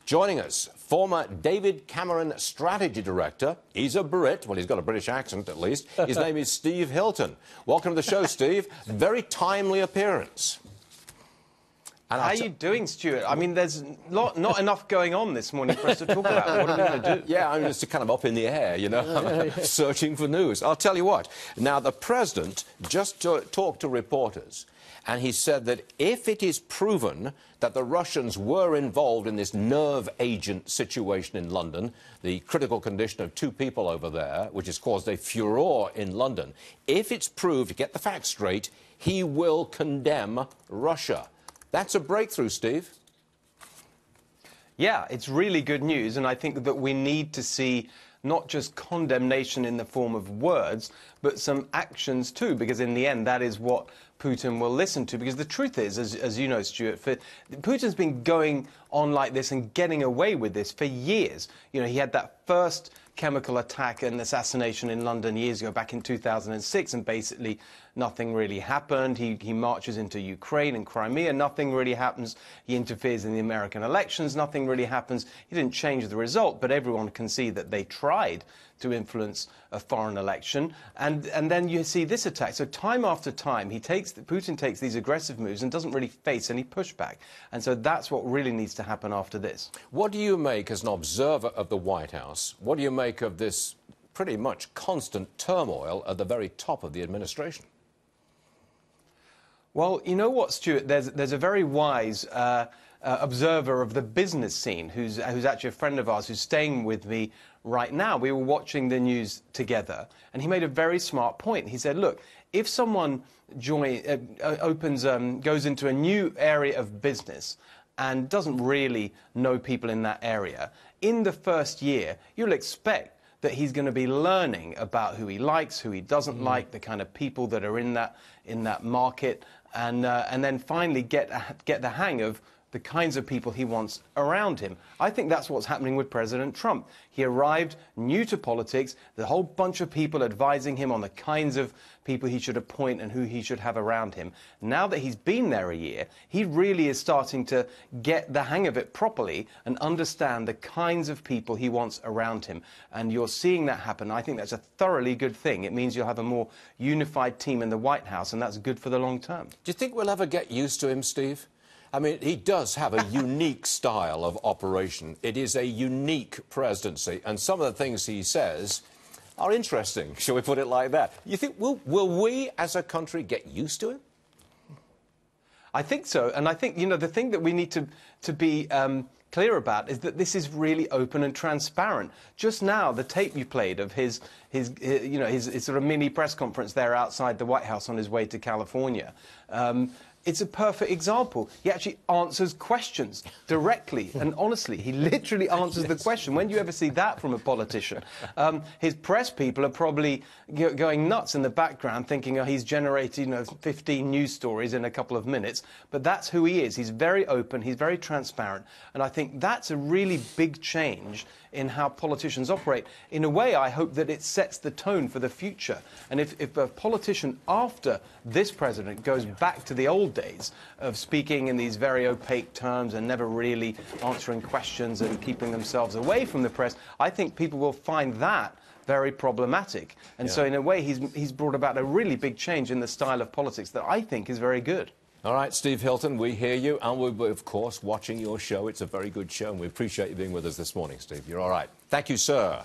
Joining us, former David Cameron Strategy Director. He's a Brit. Well, he's got a British accent, at least. His name is Steve Hilton. Welcome to the show, Steve. Very timely appearance. And how are you doing, Stuart? I mean, there's not enough going on this morning for us to talk about. What are we going to do? Yeah, I'm just kind of up in the air, you know, searching for news. I'll tell you what. Now, the President just talked to reporters, and he said that if it is proven that the Russians were involved in this nerve agent situation in London, the critical condition of 2 people over there, which has caused a furore in London, if it's proved, get the facts straight, he will condemn Russia. That's a breakthrough, Steve. Yeah, it's really good news, and I think that we need to see not just condemnation in the form of words, but some actions too, because in the end, that is what Putin will listen to. Because the truth is, as you know, Stuart, Putin's been going on like this and getting away with this for years. You know, he had that first chemical attack and assassination in London years ago, back in 2006, and basically nothing really happened. He marches into Ukraine and Crimea, nothing really happens. He interferes in the American elections, nothing really happens. He didn't change the result, but everyone can see that they tried to influence a foreign election. And then you see this attack. So time after time, Putin takes these aggressive moves and doesn't really face any pushback. And so that's what really needs to happen after this. What do you make as an observer of the White House? What do you make of this pretty much constant turmoil at the very top of the administration? Well, you know what, Stuart? There's a very wise observer of the business scene who's actually a friend of ours who's staying with me right now. We were watching the news together, and he made a very smart point. He said, look, if someone goes into a new area of business and doesn't really know people in that area, in the first year, you'll expect that he's going to be learning about who he likes, who he doesn't like, the kind of people that are in that market, and then finally get the hang of the kinds of people he wants around him. I think that's what's happening with President Trump. He arrived new to politics, the whole bunch of people advising him on the kinds of people he should appoint and who he should have around him. Now that he's been there a year, he really is starting to get the hang of it properly and understand the kinds of people he wants around him. And you're seeing that happen. I think that's a thoroughly good thing. It means you'll have a more unified team in the White House, and that's good for the long term. Do you think we'll ever get used to him, Steve? I mean, he does have a unique style of operation. It is a unique presidency, and some of the things he says are interesting, shall we put it like that. You think, will we as a country get used to him? I think so, and I think, you know, the thing that we need to be clear about is that this is really open and transparent. Just now, the tape you played of his sort of mini press conference there outside the White House on his way to California, it's a perfect example. He actually answers questions directly and honestly. He literally answers the question. When do you ever see that from a politician? His press people are probably going nuts in the background thinking, oh, he's generated 15 news stories in a couple of minutes. But that's who he is. He's very open. He's very transparent. And I think that's a really big change in how politicians operate. In a way, I hope that it sets the tone for the future. And if a politician after this president goes back to the old days of speaking in these very opaque terms and never really answering questions and keeping themselves away from the press, I think people will find that very problematic. And so in a way, he's brought about a really big change in the style of politics that I think is very good. All right, Steve Hilton, we hear you, and we're, of course, watching your show. It's a very good show, and we appreciate you being with us this morning, Steve. You're all right. Thank you, sir.